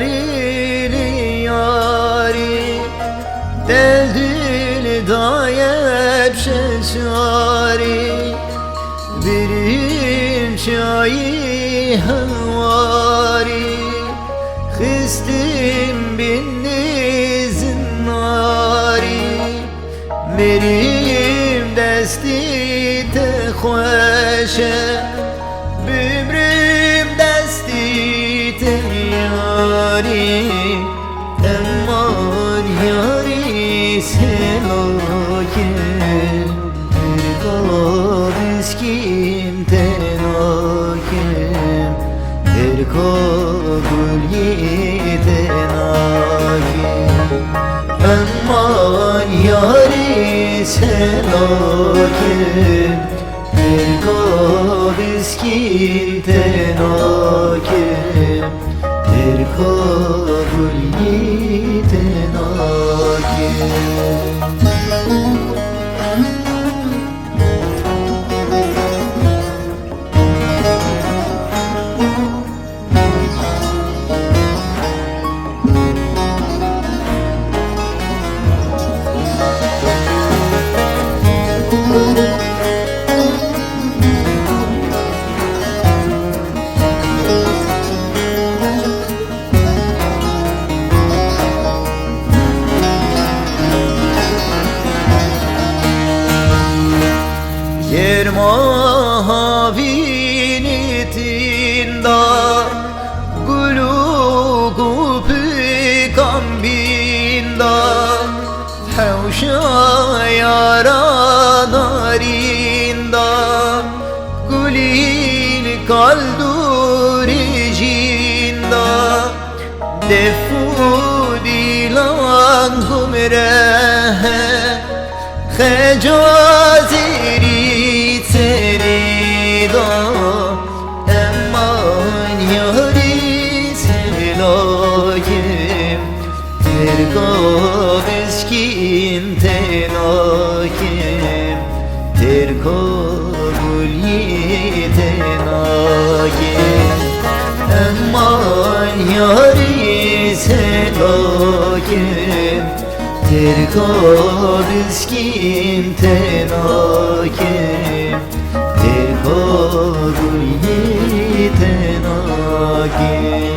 yarili yari Deldil dayep şeşari Birim çayı havari Xistim bin nizin nari Merim desti te خوشه ببرم دستی تیاری امان یاری سلاکم ارکاب اسکیم تناکم ارکاب گلی تناکم امان یاری سلاکم ارکاب اسکین تناکم ارکاب گلی تناکم Mahavinitinda Gulugu pikambinda Hevşa yaranarinda Gulil kalduricinda Defu dilan gumrehe Hecaziri serida Eman yari sevlakim Terkab eskim tenakim Terkab gulyi tenakim Eman yari sevlakim Terkab eskim tenakim Terkab gulyi tenakim